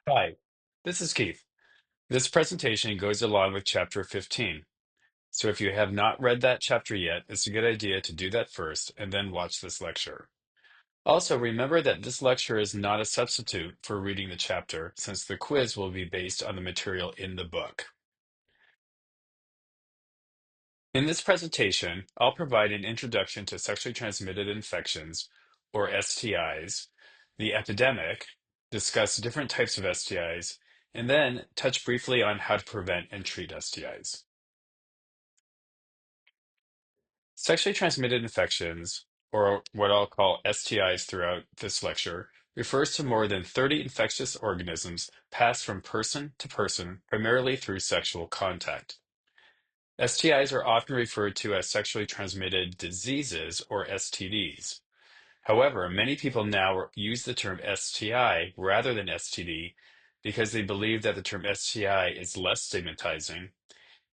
Hi, this is Keith. This presentation goes along with Chapter 15. So if you have not read that chapter yet, it's a good idea to do that first and then watch this lecture. Also, remember that this lecture is not a substitute for reading the chapter, since the quiz will be based on the material in the book. In this presentation, I'll provide an introduction to sexually transmitted infections, or STIs, the epidemic, discuss different types of STIs, and then touch briefly on how to prevent and treat STIs. Sexually transmitted infections, or what I'll call STIs throughout this lecture, refers to more than 30 infectious organisms passed from person to person, primarily through sexual contact. STIs are often referred to as sexually transmitted diseases, or STDs. However, many people now use the term STI rather than STD because they believe that the term STI is less stigmatizing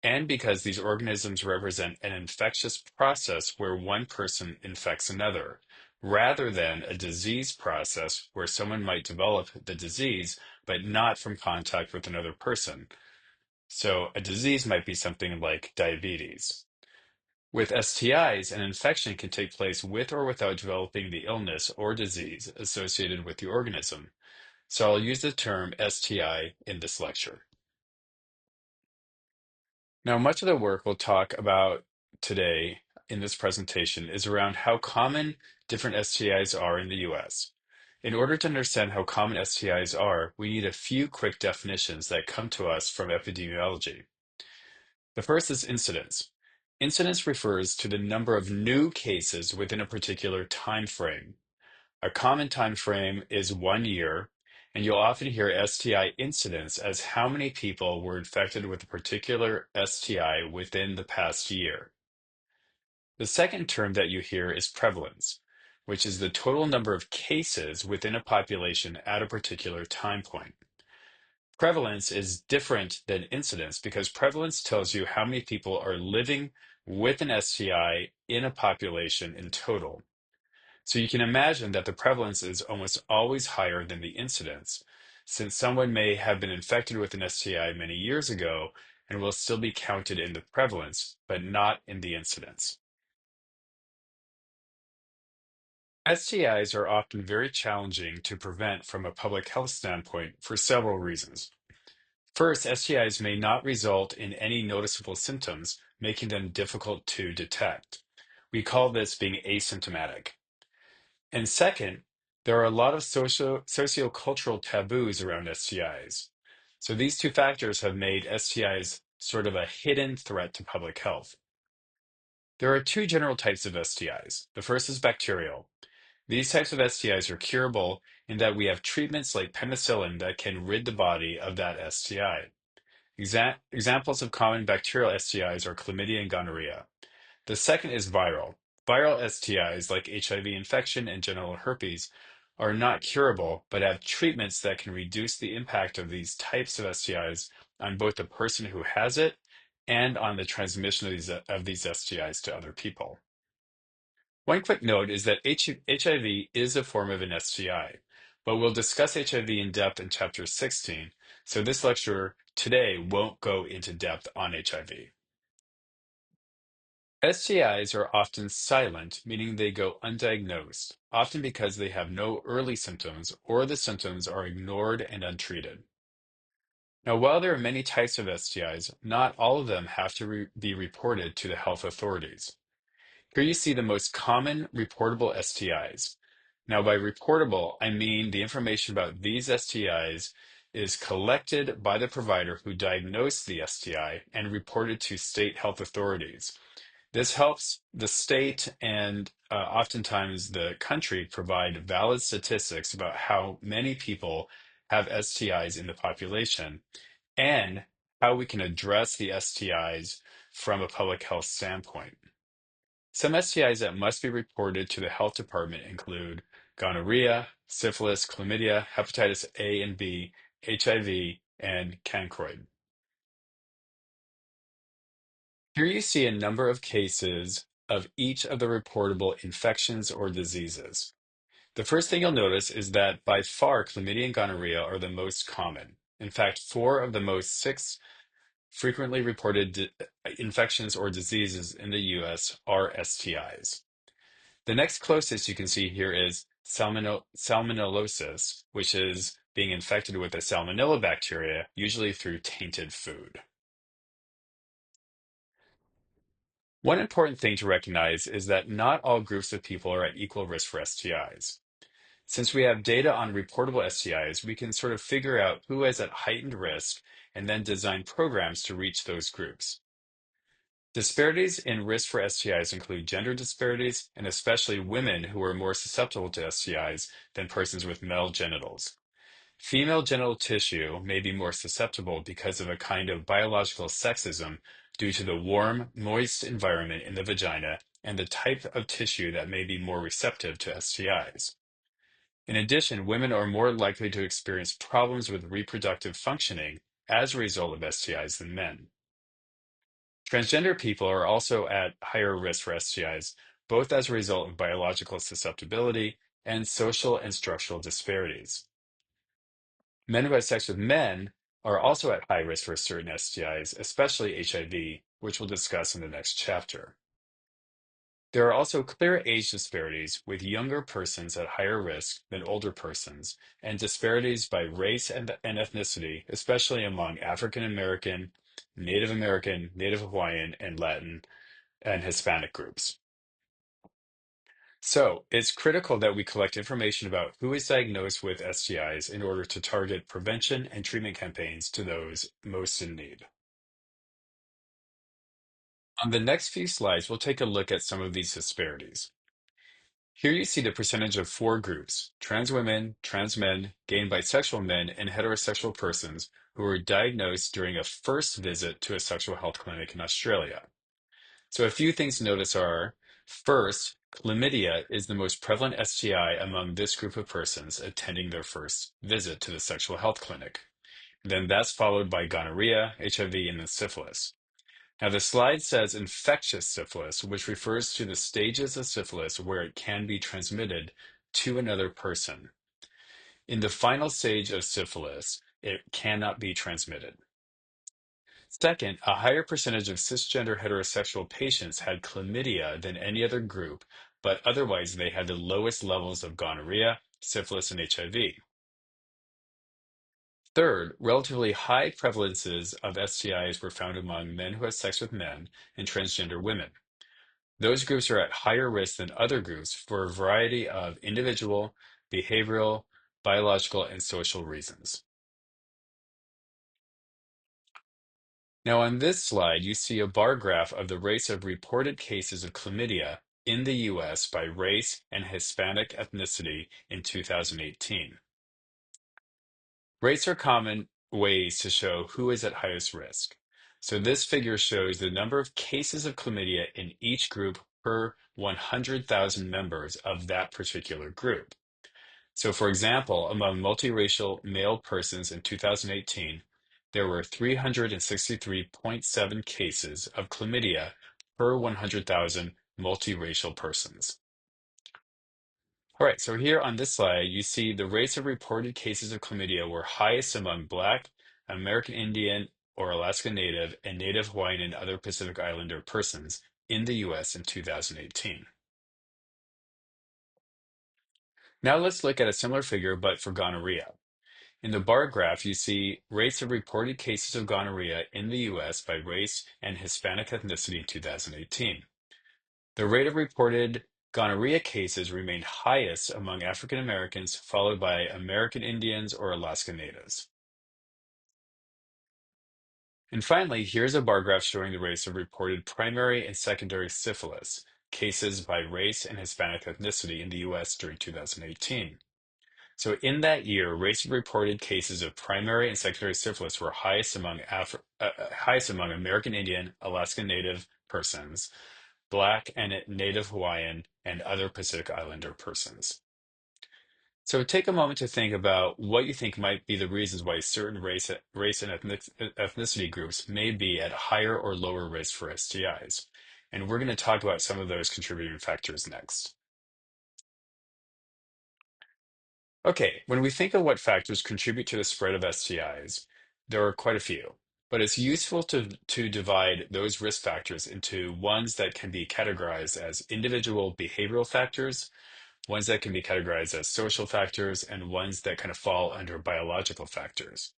and because these organisms represent an infectious process where one person infects another, rather than a disease process where someone might develop the disease but not from contact with another person. So, a disease might be something like diabetes. With STIs, an infection can take place with or without developing the illness or disease associated with the organism. So, I'll use the term STI in this lecture. Now, much of the work we'll talk about today in this presentation is around how common different STIs are in the US. In order to understand how common STIs are, we need a few quick definitions that come to us from epidemiology. The first is incidence. Incidence refers to the number of new cases within a particular time frame. A common time frame is 1 year, and you'll often hear STI incidence as how many people were infected with a particular STI within the past year. The second term that you hear is prevalence, which is the total number of cases within a population at a particular time point. Prevalence is different than incidence because prevalence tells you how many people are living with an STI in a population in total. So you can imagine that the prevalence is almost always higher than the incidence, since someone may have been infected with an STI many years ago and will still be counted in the prevalence, but not in the incidence. STIs are often very challenging to prevent from a public health standpoint for several reasons. First, STIs may not result in any noticeable symptoms, making them difficult to detect. We call this being asymptomatic. And second, there are a lot of sociocultural taboos around STIs. So these two factors have made STIs sort of a hidden threat to public health. There are two general types of STIs. The first is bacterial. These types of STIs are curable in that we have treatments like penicillin that can rid the body of that STI. Examples of common bacterial STIs are chlamydia and gonorrhea. The second is viral. Viral STIs like HIV infection and genital herpes are not curable, but have treatments that can reduce the impact of these types of STIs on both the person who has it and on the transmission of these STIs to other people. One quick note is that HIV is a form of an STI, but we'll discuss HIV in depth in Chapter 16, so this lecture today won't go into depth on HIV. STIs are often silent, meaning they go undiagnosed, often because they have no early symptoms or the symptoms are ignored and untreated. Now, while there are many types of STIs, not all of them have to be reported to the health authorities. Here you see the most common reportable STIs. Now, by reportable, I mean the information about these STIs is collected by the provider who diagnosed the STI and reported to state health authorities. This helps the state and oftentimes the country provide valid statistics about how many people have STIs in the population and how we can address the STIs from a public health standpoint. Some STIs that must be reported to the health department include gonorrhea, syphilis, chlamydia, hepatitis A and B, HIV, and cancroid. Here you see a number of cases of each of the reportable infections or diseases. The first thing you'll notice is that by far chlamydia and gonorrhea are the most common. In fact, four of the most six frequently reported infections or diseases in the US are STIs. The next closest you can see here is salmonellosis, which is being infected with a salmonella bacteria, usually through tainted food. One important thing to recognize is that not all groups of people are at equal risk for STIs. Since we have data on reportable STIs, we can sort of figure out who is at heightened risk and then design programs to reach those groups. Disparities in risk for STIs include gender disparities and especially women who are more susceptible to STIs than persons with male genitals. Female genital tissue may be more susceptible because of a kind of biological sexism due to the warm, moist environment in the vagina and the type of tissue that may be more receptive to STIs. In addition, women are more likely to experience problems with reproductive functioning as a result of STIs than men. Transgender people are also at higher risk for STIs, both as a result of biological susceptibility and social and structural disparities. Men who have sex with men are also at high risk for certain STIs, especially HIV, which we'll discuss in the next chapter. There are also clear age disparities, with younger persons at higher risk than older persons, and disparities by race and ethnicity, especially among African American, Native Hawaiian, and Latin and Hispanic groups. So, it's critical that we collect information about who is diagnosed with STIs in order to target prevention and treatment campaigns to those most in need. On the next few slides, we'll take a look at some of these disparities. Here you see the percentage of four groups: trans women, trans men, gay and bisexual men, and heterosexual persons who were diagnosed during a first visit to a sexual health clinic in Australia. So, a few things to notice are first, chlamydia is the most prevalent STI among this group of persons attending their first visit to the sexual health clinic. Then that's followed by gonorrhea, HIV, and then syphilis. Now, the slide says infectious syphilis, which refers to the stages of syphilis where it can be transmitted to another person. In the final stage of syphilis, it cannot be transmitted. Second, a higher percentage of cisgender heterosexual patients had chlamydia than any other group, but otherwise they had the lowest levels of gonorrhea, syphilis, and HIV. Third, relatively high prevalences of STIs were found among men who had sex with men and transgender women. Those groups are at higher risk than other groups for a variety of individual, behavioral, biological, and social reasons. Now, on this slide, you see a bar graph of the rates of reported cases of chlamydia in the US by race and Hispanic ethnicity in 2018. Rates are common ways to show who is at highest risk. So this figure shows the number of cases of chlamydia in each group per 100,000 members of that particular group. So, for example, among multiracial male persons in 2018, there were 363.7 cases of chlamydia per 100,000 multiracial persons. All right, so here on this slide, you see the rates of reported cases of chlamydia were highest among Black, American Indian or Alaska Native, and Native Hawaiian and other Pacific Islander persons in the US in 2018. Now let's look at a similar figure, but for gonorrhea. In the bar graph, you see rates of reported cases of gonorrhea in the US by race and Hispanic ethnicity in 2018. The rate of reported gonorrhea cases remained highest among African Americans, followed by American Indians or Alaska Natives. And finally, here's a bar graph showing the rates of reported primary and secondary syphilis cases by race and Hispanic ethnicity in the US during 2018. So in that year, rates of reported cases of primary and secondary syphilis were highest among American Indian, Alaska Native persons, Black and Native Hawaiian, and other Pacific Islander persons. So take a moment to think about what you think might be the reasons why certain race and ethnicity groups may be at higher or lower risk for STIs. And we're going to talk about some of those contributing factors next. Okay, when we think of what factors contribute to the spread of STIs, there are quite a few, but it's useful to divide those risk factors into ones that can be categorized as individual behavioral factors, ones that can be categorized as social factors, and ones that kind of fall under biological factors.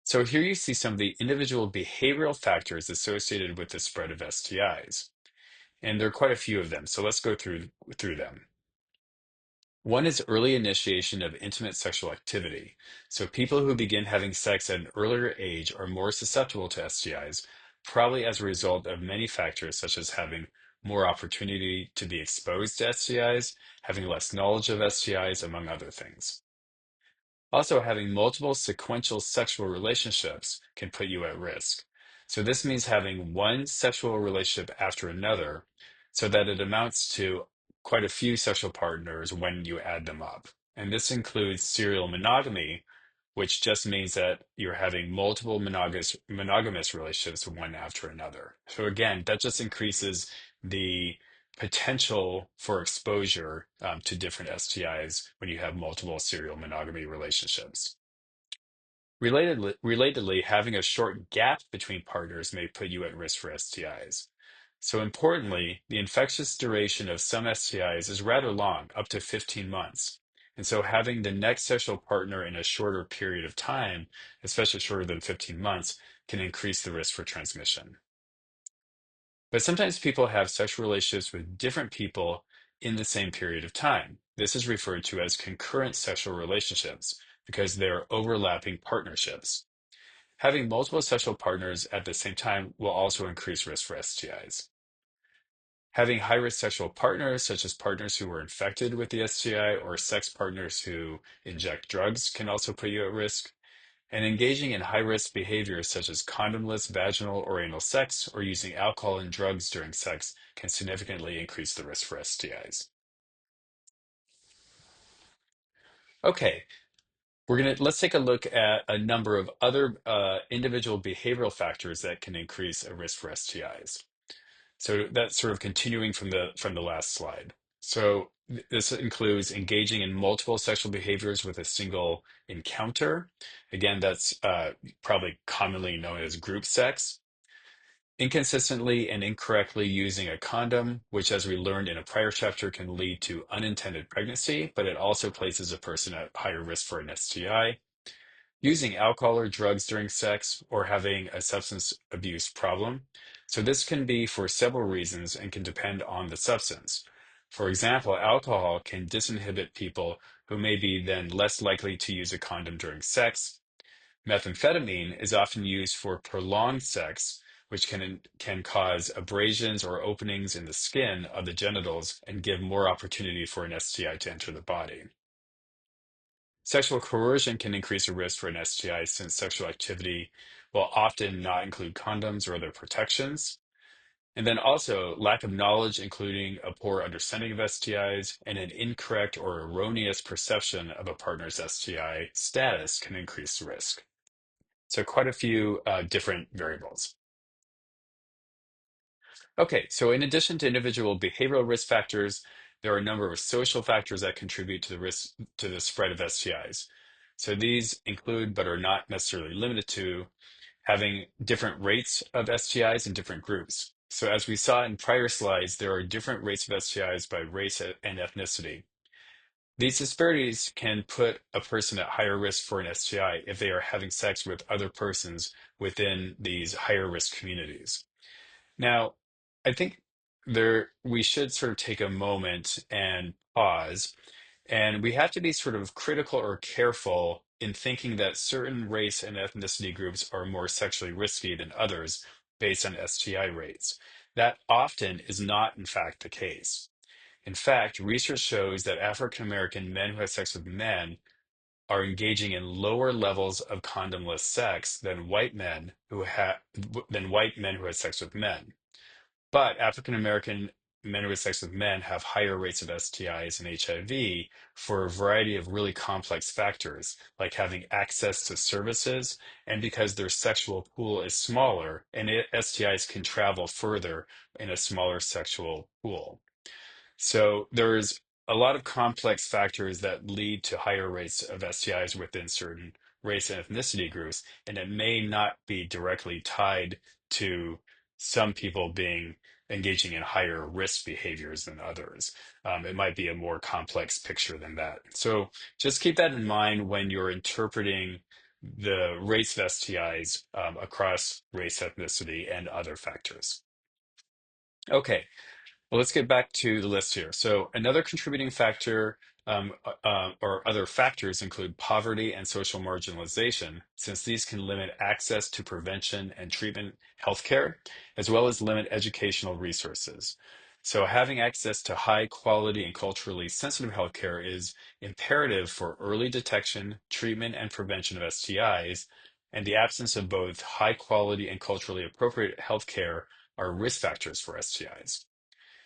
So here you see some of the individual behavioral factors associated with the spread of STIs, and there are quite a few of them. So let's go through them. One is early initiation of intimate sexual activity. So people who begin having sex at an earlier age are more susceptible to STIs, probably as a result of many factors such as having more opportunity to be exposed to STIs, having less knowledge of STIs, among other things. Also, having multiple sequential sexual relationships can put you at risk. So this means having one sexual relationship after another so that it amounts to quite a few sexual partners when you add them up. And this includes serial monogamy, which just means that you're having multiple monogamous relationships one after another. So again, that just increases the potential for exposure to different STIs when you have multiple serial monogamy relationships. Relatedly, having a short gap between partners may put you at risk for STIs. So importantly, the infectious duration of some STIs is rather long, up to 15 months. And so having the next sexual partner in a shorter period of time, especially shorter than 15 months, can increase the risk for transmission. But sometimes people have sexual relationships with different people in the same period of time. This is referred to as concurrent sexual relationships because they're overlapping partnerships. Having multiple sexual partners at the same time will also increase risk for STIs. Having high risk sexual partners, such as partners who were infected with the STI or sex partners who inject drugs, can also put you at risk. And engaging in high risk behaviors such as condomless vaginal or anal sex or using alcohol and drugs during sex can significantly increase the risk for STIs. Okay, let's take a look at a number of other individual behavioral factors that can increase a risk for STIs. So that's sort of continuing from the last slide. So this includes engaging in multiple sexual behaviors with a single encounter. Again, that's probably commonly known as group sex. Inconsistently and incorrectly using a condom, which, as we learned in a prior chapter, can lead to unintended pregnancy, but it also places a person at higher risk for an STI. Using alcohol or drugs during sex, or having a substance abuse problem. So, this can be for several reasons and can depend on the substance. For example, alcohol can disinhibit people who may be then less likely to use a condom during sex. Methamphetamine is often used for prolonged sex, which can cause abrasions or openings in the skin of the genitals and give more opportunity for an STI to enter the body. Sexual coercion can increase the risk for an STI since sexual activity will often not include condoms or other protections. And then also, lack of knowledge, including a poor understanding of STIs and an incorrect or erroneous perception of a partner's STI status can increase the risk. So, quite a few different variables. Okay, so in addition to individual behavioral risk factors, there are a number of social factors that contribute to the risk to the spread of STIs. So these include, but are not necessarily limited to, having different rates of STIs in different groups. So as we saw in prior slides, there are different rates of STIs by race and ethnicity. These disparities can put a person at higher risk for an STI if they are having sex with other persons within these higher risk communities. Now, I think we should sort of take a moment and pause, and we have to be sort of critical or careful in thinking that certain race and ethnicity groups are more sexually risky than others based on STI rates. That often is not, in fact, the case. In fact, research shows that African American men who have sex with men are engaging in lower levels of condomless sex than white men who have sex with men. But African American men who have sex with men have higher rates of STIs and HIV for a variety of really complex factors, like having access to services, and because their sexual pool is smaller, and STIs can travel further in a smaller sexual pool. So there's a lot of complex factors that lead to higher rates of STIs within certain race and ethnicity groups, and it may not be directly tied to some people being engaging in higher risk behaviors than others. It might be a more complex picture than that. So just keep that in mind when you're interpreting the rates of STIs across race, ethnicity, and other factors. Okay, well, let's get back to the list here. So, another contributing factor or other factors include poverty and social marginalization, since these can limit access to prevention and treatment healthcare, as well as limit educational resources. So, having access to high quality and culturally sensitive healthcare is imperative for early detection, treatment, and prevention of STIs. And the absence of both high quality and culturally appropriate healthcare are risk factors for STIs.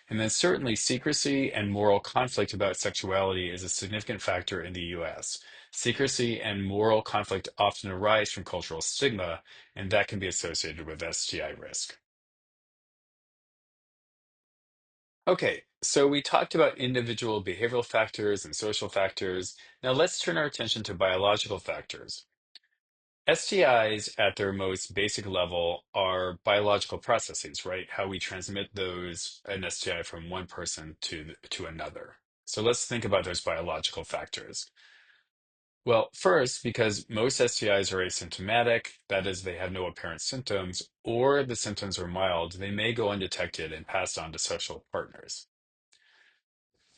And then certainly secrecy and moral conflict about sexuality is a significant factor in the US. Secrecy and moral conflict often arise from cultural stigma, and that can be associated with STI risk. Okay, so we talked about individual behavioral factors and social factors. Now let's turn our attention to biological factors. STIs at their most basic level are biological processes, right? How we transmit those an STI from one person to another. So let's think about those biological factors. Well, first, because most STIs are asymptomatic, that is, they have no apparent symptoms, or the symptoms are mild, they may go undetected and passed on to sexual partners.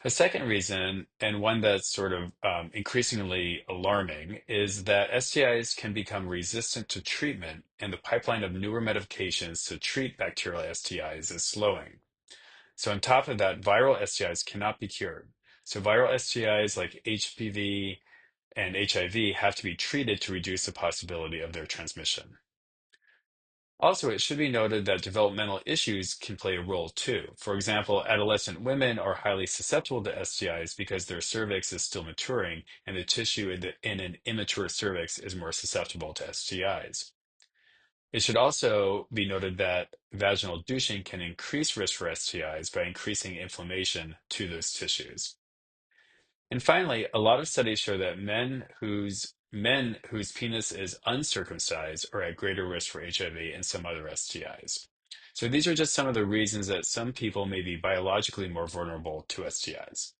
A second reason, and one that's sort of increasingly alarming, is that STIs can become resistant to treatment, and the pipeline of newer medications to treat bacterial STIs is slowing. So, on top of that, viral STIs cannot be cured. So, viral STIs like HPV and HIV have to be treated to reduce the possibility of their transmission. Also, it should be noted that developmental issues can play a role too. For example, adolescent women are highly susceptible to STIs because their cervix is still maturing, and the tissue in an immature cervix is more susceptible to STIs. It should also be noted that vaginal douching can increase risk for STIs by increasing inflammation to those tissues. And finally, a lot of studies show that men whose penis is uncircumcised are at greater risk for HIV and some other STIs. So these are just some of the reasons that some people may be biologically more vulnerable to STIs.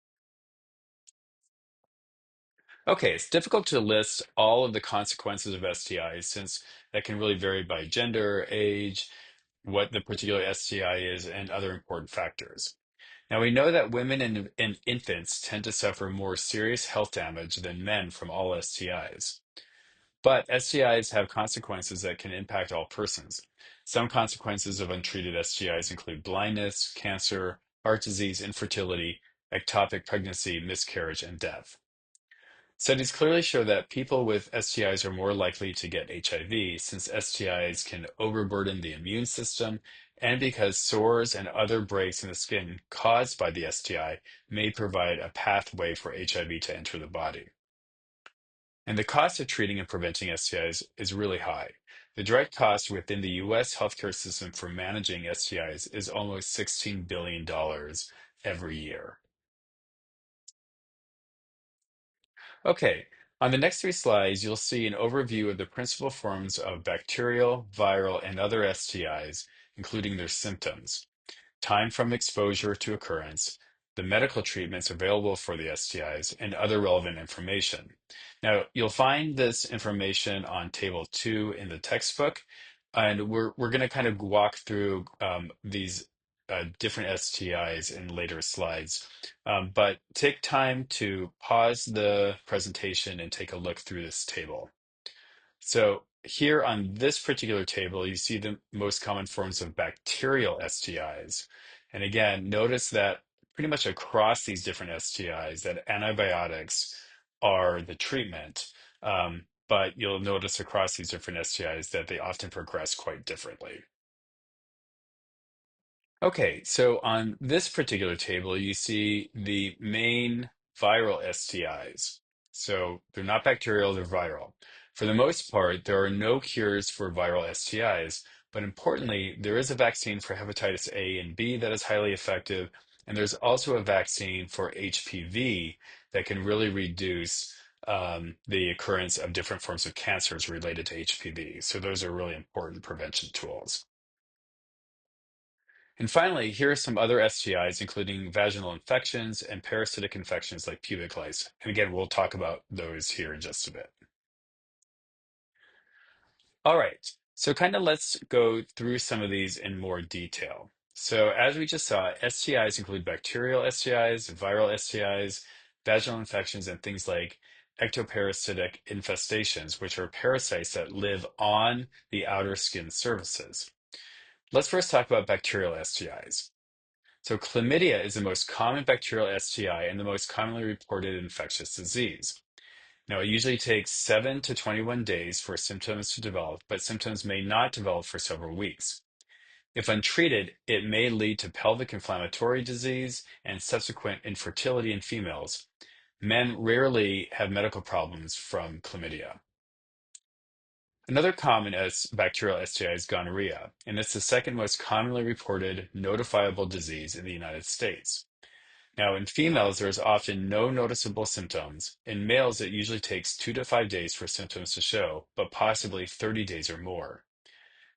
Okay, it's difficult to list all of the consequences of STIs since that can really vary by gender, age, what the particular STI is, and other important factors. Now, we know that women and infants tend to suffer more serious health damage than men from all STIs. But STIs have consequences that can impact all persons. Some consequences of untreated STIs include blindness, cancer, heart disease, infertility, ectopic pregnancy, miscarriage, and death. Studies clearly show that people with STIs are more likely to get HIV since STIs can overburden the immune system and because sores and other breaks in the skin caused by the STI may provide a pathway for HIV to enter the body. And the cost of treating and preventing STIs is really high. The direct cost within the US healthcare system for managing STIs is almost $16 billion every year. Okay, on the next three slides, you'll see an overview of the principal forms of bacterial, viral, and other STIs, including their symptoms, time from exposure to occurrence, the medical treatments available for the STIs, and other relevant information. Now, you'll find this information on Table 2 in the textbook, and we're going to kind of walk through these different STIs in later slides. But take time to pause the presentation and take a look through this table. So here on this particular table, you see the most common forms of bacterial STIs. And again, notice that pretty much across these different STIs, that antibiotics are the treatment. But you'll notice across these different STIs that they often progress quite differently. Okay, so on this particular table, you see the main viral STIs. So they're not bacterial, they're viral. For the most part, there are no cures for viral STIs, but importantly, there is a vaccine for hepatitis A and B that is highly effective, And there's also a vaccine for HPV that can really reduce the occurrence of different forms of cancers related to HPV. So those are really important prevention tools. And finally, here are some other STIs, including vaginal infections and parasitic infections like pubic lice. And again, we'll talk about those here in just a bit. All right, so kind of let's go through some of these in more detail. So as we just saw, STIs include bacterial STIs, viral STIs, vaginal infections, and things like ectoparasitic infestations, which are parasites that live on the outer skin surfaces. Let's first talk about bacterial STIs. So chlamydia is the most common bacterial STI and the most commonly reported infectious disease. Now, it usually takes 7 to 21 days for symptoms to develop, but symptoms may not develop for several weeks. If untreated, it may lead to pelvic inflammatory disease and subsequent infertility in females. Men rarely have medical problems from chlamydia. Another common bacterial STI is gonorrhea, and it's the second most commonly reported notifiable disease in the United States. Now, in females, there is often no noticeable symptoms. In males, it usually takes 2 to 5 days for symptoms to show, but possibly 30 days or more.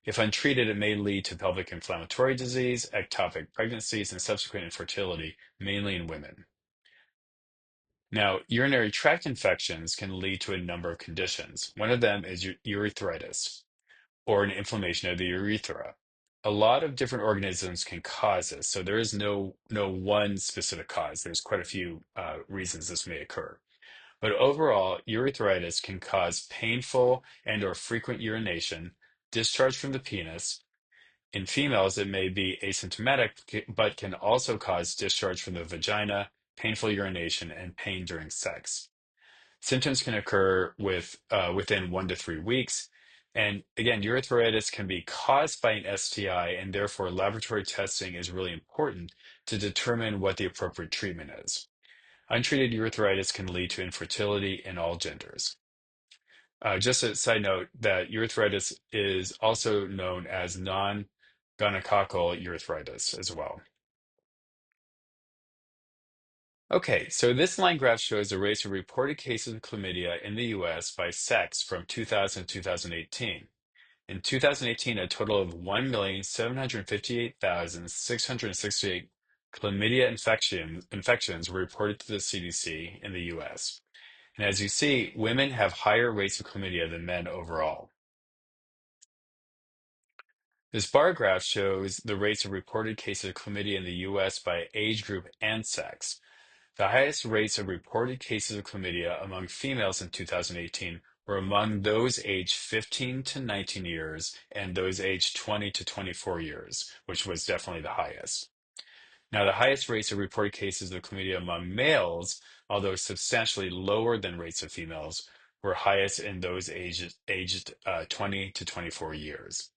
If untreated, it may lead to pelvic inflammatory disease, ectopic pregnancies, and subsequent infertility, mainly in women. Now, urinary tract infections can lead to a number of conditions. One of them is urethritis, or an inflammation of the urethra. A lot of different organisms can cause this, so there is no one specific cause. There's quite a few reasons this may occur. But overall, urethritis can cause painful and or frequent urination, discharge from the penis. In females, it may be asymptomatic, but can also cause discharge from the vagina, painful urination, and pain during sex. Symptoms can occur within 1 to 3 weeks. And again, urethritis can be caused by an STI, and therefore laboratory testing is really important to determine what the appropriate treatment is. Untreated urethritis can lead to infertility in all genders. Just a side note that urethritis is also known as non-gonococcal urethritis as well. Okay, so this line graph shows the rates of reported cases of chlamydia in the US by sex from 2000 to 2018. In 2018, a total of 1,758,668 chlamydia infections were reported to the CDC in the US. And as you see, women have higher rates of chlamydia than men overall. This bar graph shows the rates of reported cases of chlamydia in the US by age group and sex. The highest rates of reported cases of chlamydia among females in 2018 were among those aged 15 to 19 years and those aged 20 to 24 years, which was definitely the highest. Now, the highest rates of reported cases of chlamydia among males, although substantially lower than rates of females, were highest in those aged 20 to 24 years.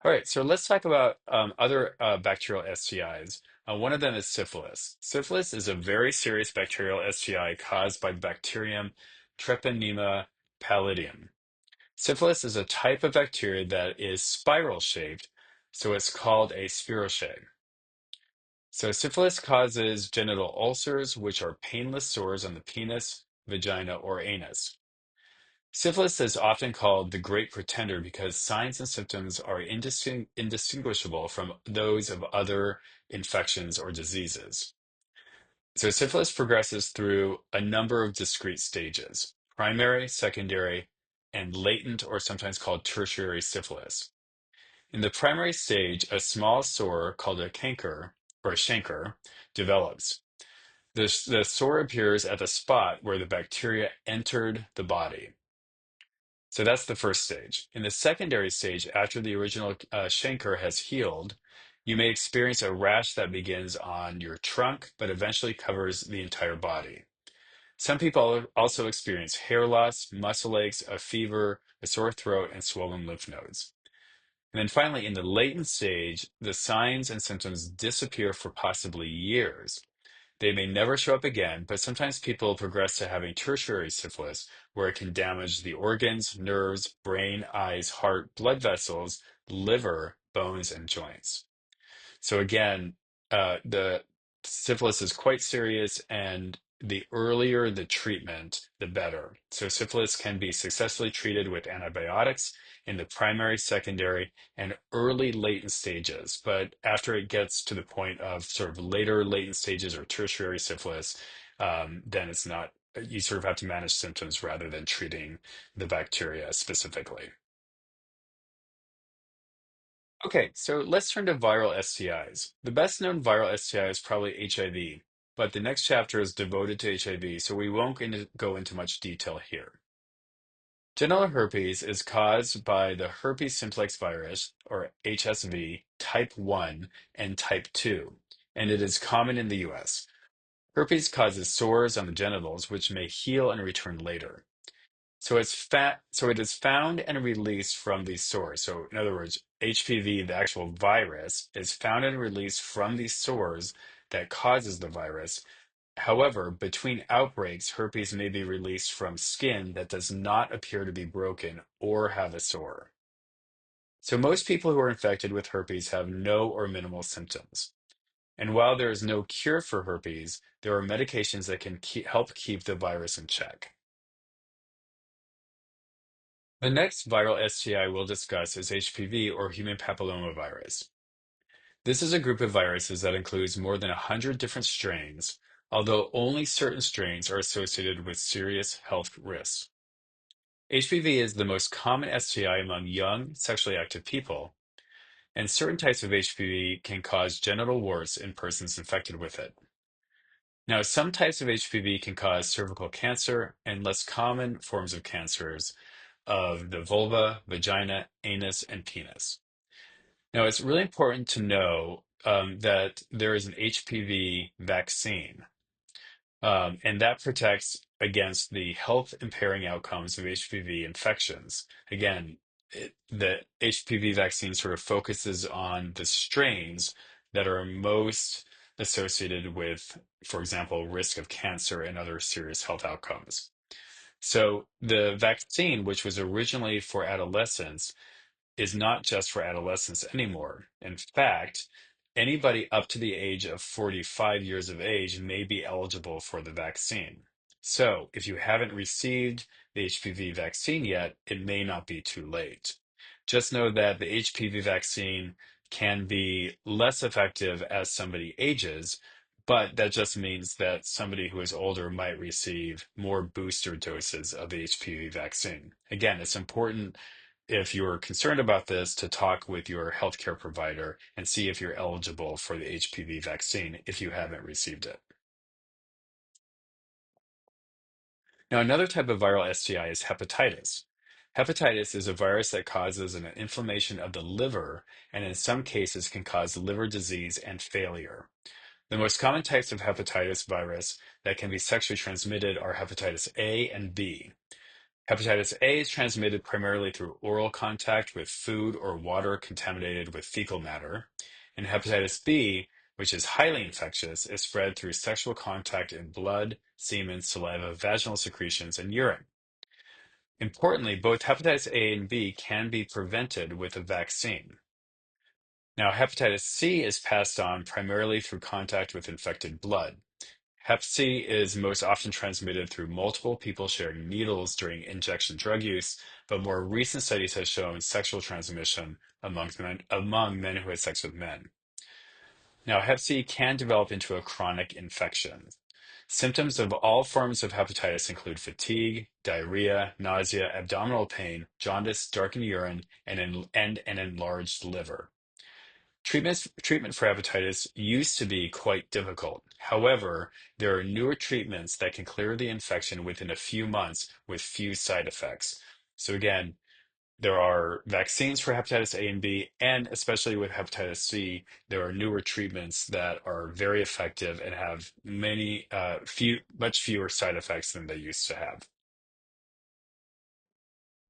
All right, so let's talk about other bacterial STIs. One of them is syphilis. Syphilis is a very serious bacterial STI caused by the bacterium Treponema pallidum. Syphilis is a type of bacteria that is spiral shaped, so it's called a spirochete. So syphilis causes genital ulcers, which are painless sores on the penis, vagina, or anus. Syphilis is often called the Great Pretender because signs and symptoms are indistinguishable from those of other infections or diseases. So syphilis progresses through a number of discrete stages: primary, secondary, and latent, or sometimes called tertiary syphilis. In the primary stage, a small sore called a canker or a chancre develops. The sore appears at the spot where the bacteria entered the body. So that's the first stage. In the secondary stage, after the original chancre has healed, you may experience a rash that begins on your trunk, but eventually covers the entire body. Some people also experience hair loss, muscle aches, a fever, a sore throat, and swollen lymph nodes. And then finally, in the latent stage, the signs and symptoms disappear for possibly years. They may never show up again, but sometimes people progress to having tertiary syphilis, where it can damage the organs, nerves, brain, eyes, heart, blood vessels, liver, bones, and joints. So again, the syphilis is quite serious, and the earlier the treatment, the better. So syphilis can be successfully treated with antibiotics in the primary, secondary, and early latent stages. But after it gets to the point of sort of later latent stages or tertiary syphilis, then it's not, you sort of have to manage symptoms rather than treating the bacteria specifically. Okay, so let's turn to viral STIs. The best known viral STI is probably HIV, but the next chapter is devoted to HIV, so we won't go into much detail here. Genital herpes is caused by the herpes simplex virus, or HSV, type 1 and type 2, and it is common in the US. Herpes causes sores on the genitals, which may heal and return later. So it is found and released from these sores. So in other words, HPV, the actual virus, is found and released from these sores that causes the virus. However, between outbreaks, herpes may be released from skin that does not appear to be broken or have a sore. So most people who are infected with herpes have no or minimal symptoms. And while there is no cure for herpes, there are medications that can help keep the virus in check. The next viral STI we'll discuss is HPV, or human papillomavirus. This is a group of viruses that includes more than 100 different strains, although only certain strains are associated with serious health risks. HPV is the most common STI among young, sexually active people, and certain types of HPV can cause genital warts in persons infected with it. Now, some types of HPV can cause cervical cancer, and less common forms of cancers of the vulva, vagina, anus, and penis. Now, it's really important to know that there is an HPV vaccine, and that protects against the health impairing outcomes of HPV infections. Again, the HPV vaccine sort of focuses on the strains that are most associated with, for example, risk of cancer and other serious health outcomes. So the vaccine, which was originally for adolescents, is not just for adolescents anymore. In fact, anybody up to the age of 45 years of age may be eligible for the vaccine. So if you haven't received the HPV vaccine yet, it may not be too late. Just know that the HPV vaccine can be less effective as somebody ages, but that just means that somebody who is older might receive more booster doses of the HPV vaccine. Again, it's important, if you're concerned about this, to talk with your healthcare provider and see if you're eligible for the HPV vaccine if you haven't received it. Now, another type of viral STI is hepatitis. Hepatitis is a virus that causes an inflammation of the liver and in some cases can cause liver disease and failure. The most common types of hepatitis virus that can be sexually transmitted are hepatitis A and B. Hepatitis A is transmitted primarily through oral contact with food or water contaminated with fecal matter, and hepatitis B, which is highly infectious, is spread through sexual contact in blood, semen, saliva, vaginal secretions, and urine. Importantly, both hepatitis A and B can be prevented with a vaccine. Now, hepatitis C is passed on primarily through contact with infected blood. Hep C is most often transmitted through multiple people sharing needles during injection drug use, but more recent studies have shown sexual transmission among men who had sex with men. Now, Hep C can develop into a chronic infection. Symptoms of all forms of hepatitis include fatigue, diarrhea, nausea, abdominal pain, jaundice, darkened urine, and an enlarged liver. Treatment for hepatitis used to be quite difficult. However, there are newer treatments that can clear the infection within a few months with few side effects. So again, there are vaccines for hepatitis A and B, and especially with hepatitis C, there are newer treatments that are very effective and have much fewer side effects than they used to have.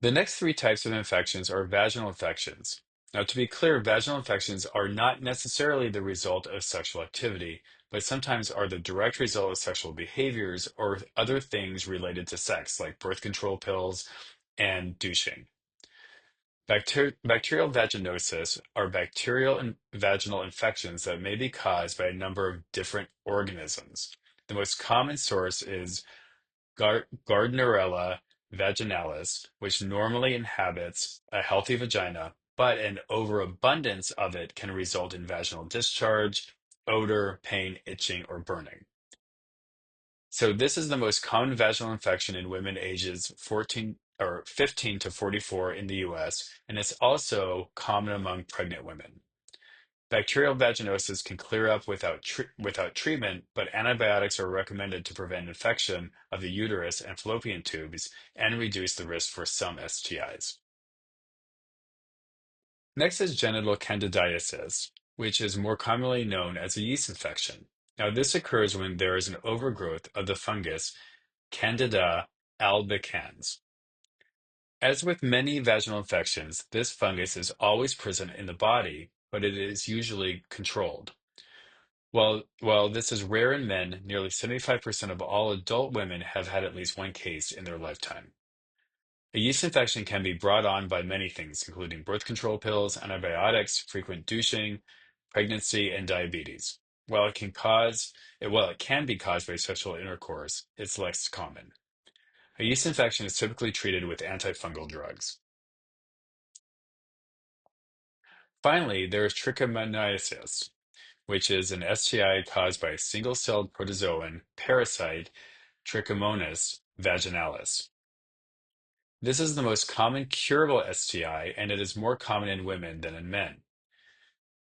The next three types of infections are vaginal infections. Now, to be clear, vaginal infections are not necessarily the result of sexual activity, but sometimes are the direct result of sexual behaviors or other things related to sex, like birth control pills and douching. Bacterial vaginosis are bacterial and vaginal infections that may be caused by a number of different organisms. The most common source is Gardnerella vaginalis, which normally inhabits a healthy vagina, but an overabundance of it can result in vaginal discharge, odor, pain, itching, or burning. So this is the most common vaginal infection in women ages 14 or 15 to 44 in the US, and it's also common among pregnant women. Bacterial vaginosis can clear up without treatment, but antibiotics are recommended to prevent infection of the uterus and fallopian tubes and reduce the risk for some STIs. Next is genital candidiasis, which is more commonly known as a yeast infection. Now, this occurs when there is an overgrowth of the fungus Candida albicans. As with many vaginal infections, this fungus is always present in the body, but it is usually controlled. While this is rare in men, nearly 75% of all adult women have had at least one case in their lifetime. A yeast infection can be brought on by many things, including birth control pills, antibiotics, frequent douching, pregnancy, and diabetes. While it can be caused by sexual intercourse, it's less common. A yeast infection is typically treated with antifungal drugs. Finally, there is trichomoniasis, which is an STI caused by a single-celled protozoan parasite, Trichomonas vaginalis. This is the most common curable STI, and it is more common in women than in men.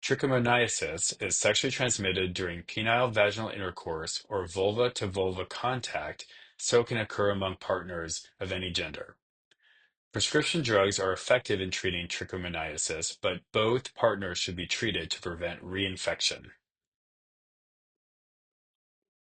Trichomoniasis is sexually transmitted during penile vaginal intercourse or vulva to vulva contact, so can occur among partners of any gender. Prescription drugs are effective in treating trichomoniasis, but both partners should be treated to prevent reinfection.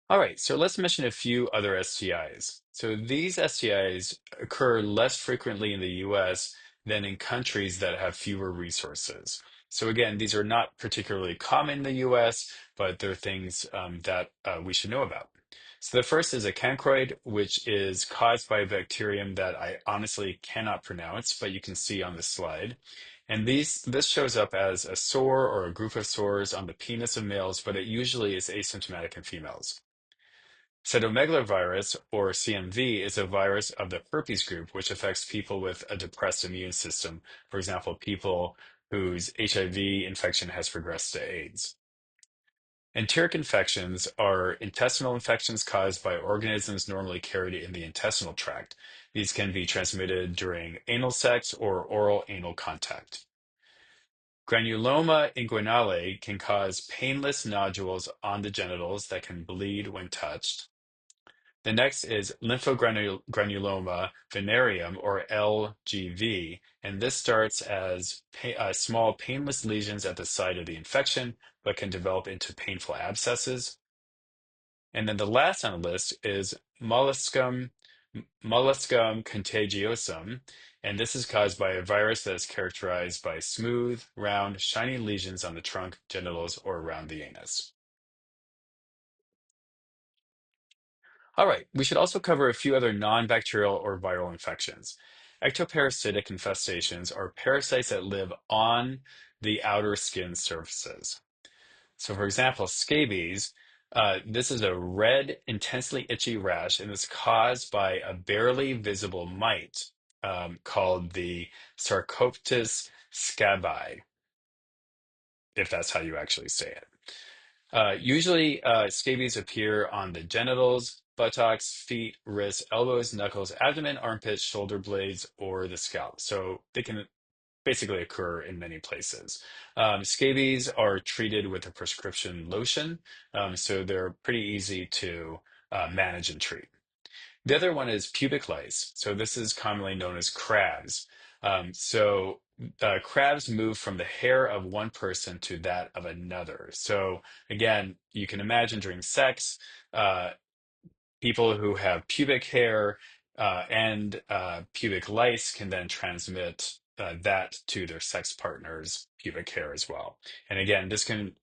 All right, so let's mention a few other STIs. So these STIs occur less frequently in the US than in countries that have fewer resources. So again, these are not particularly common in the US, but they're things that we should know about. So the first is a cancroid, which is caused by a bacterium that I honestly cannot pronounce, but you can see on the slide. And this shows up as a sore or a group of sores on the penis of males, but it usually is asymptomatic in females. Cytomegalovirus, or CMV, is a virus of the herpes group, which affects people with a depressed immune system. For example, people whose HIV infection has progressed to AIDS. Enteric infections are intestinal infections caused by organisms normally carried in the intestinal tract. These can be transmitted during anal sex or oral anal contact. Granuloma inguinale can cause painless nodules on the genitals that can bleed when touched. The next is lymphogranuloma venereum, or LGV, and this starts as small painless lesions at the site of the infection, but can develop into painful abscesses. And then the last on the list is molluscum contagiosum, and this is caused by a virus that is characterized by smooth, round, shiny lesions on the trunk, genitals, or around the anus. All right, we should also cover a few other non-bacterial or viral infections. Ectoparasitic infestations are parasites that live on the outer skin surfaces. So, for example, scabies, this is a red, intensely itchy rash, and it's caused by a barely visible mite called the Sarcoptes scabi, if that's how you actually say it. Usually, scabies appear on the genitals, buttocks, feet, wrists, elbows, knuckles, abdomen, armpits, shoulder blades, or the scalp. So they can basically occur in many places. Scabies are treated with a prescription lotion, so they're pretty easy to manage and treat. The other one is pubic lice. So this is commonly known as crabs. Crabs move from the hair of one person to that of another. So again, you can imagine during sex, uh, people who have pubic hair and pubic lice can then transmit that to their sex partner's pubic hair as well. And again, this can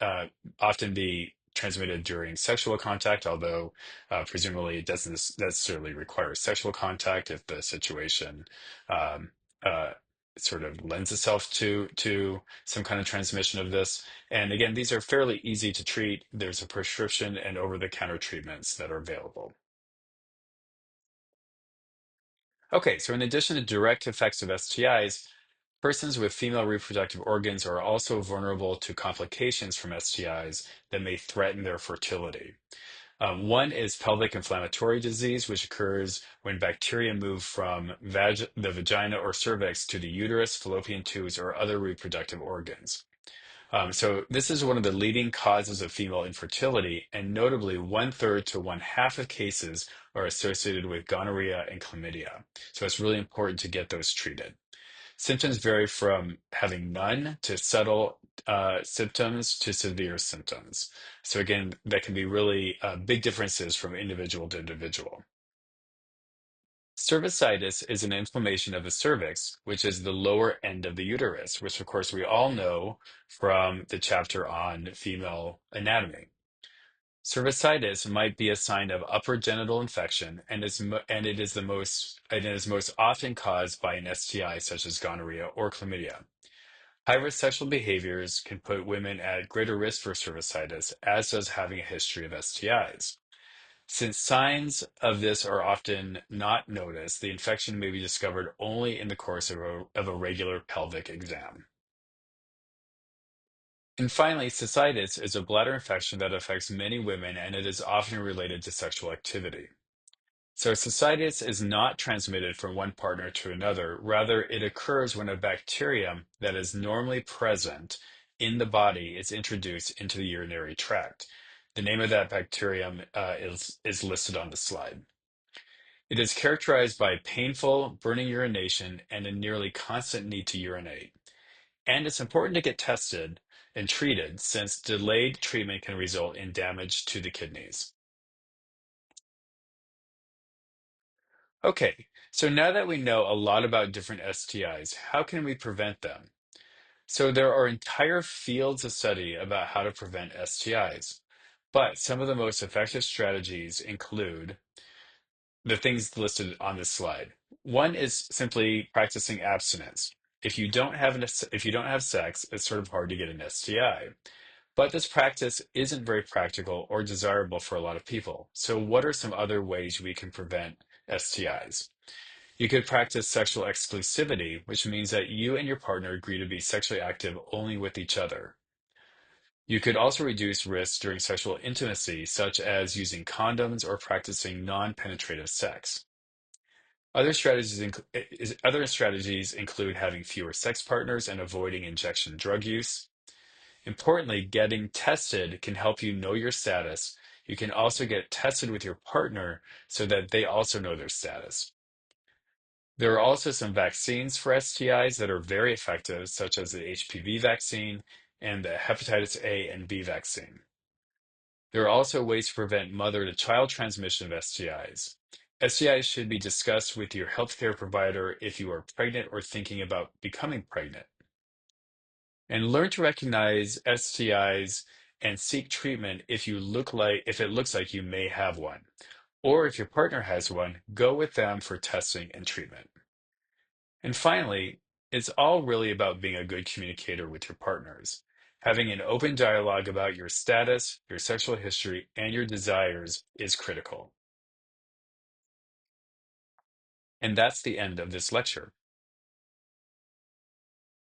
often be transmitted during sexual contact, although presumably it doesn't necessarily require sexual contact if the situation um, sort of lends itself to some kind of transmission of this. And again, these are fairly easy to treat. There's a prescription and over-the-counter treatments that are available. Okay, so in addition to direct effects of STIs, persons with female reproductive organs are also vulnerable to complications from STIs that may threaten their fertility. One is pelvic inflammatory disease, which occurs when bacteria move from the vagina or cervix to the uterus, fallopian tubes, or other reproductive organs. So this is one of the leading causes of female infertility, and notably, one-third to one-half of cases are associated with gonorrhea and chlamydia. So it's really important to get those treated. Symptoms vary from having none to subtle symptoms to severe symptoms. So again, that can be really big differences from individual to individual. Cervicitis is an inflammation of the cervix, which is the lower end of the uterus, which of course we all know from the chapter on female anatomy. Cervicitis might be a sign of upper genital infection and it is most often caused by an STI such as gonorrhea or chlamydia. High-risk sexual behaviors can put women at greater risk for cervicitis, as does having a history of STIs. Since signs of this are often not noticed, the infection may be discovered only in the course of a regular pelvic exam. And finally, cystitis is a bladder infection that affects many women, and it is often related to sexual activity. So, cystitis is not transmitted from one partner to another. Rather, it occurs when a bacterium that is normally present in the body is introduced into the urinary tract. The name of that bacterium is listed on the slide. It is characterized by painful, burning urination and a nearly constant need to urinate. And it's important to get tested and treated since delayed treatment can result in damage to the kidneys. Okay, so now that we know a lot about different STIs, how can we prevent them? So there are entire fields of study about how to prevent STIs, but some of the most effective strategies include the things listed on this slide. One is simply practicing abstinence. If you don't have sex, it's sort of hard to get an STI. But this practice isn't very practical or desirable for a lot of people. So what are some other ways we can prevent STIs? You could practice sexual exclusivity, which means that you and your partner agree to be sexually active only with each other. You could also reduce risks during sexual intimacy, such as using condoms or practicing non-penetrative sex. Other strategies include having fewer sex partners and avoiding injection drug use. Importantly, getting tested can help you know your status. You can also get tested with your partner so that they also know their status. There are also some vaccines for STIs that are very effective, such as the HPV vaccine and the hepatitis A and B vaccine. There are also ways to prevent mother to child transmission of STIs. STIs should be discussed with your healthcare provider if you are pregnant or thinking about becoming pregnant. And learn to recognize STIs and seek treatment if it looks like you may have one. Or if your partner has one, go with them for testing and treatment. And finally, it's all really about being a good communicator with your partners. Having an open dialogue about your status, your sexual history, and your desires is critical. And that's the end of this lecture.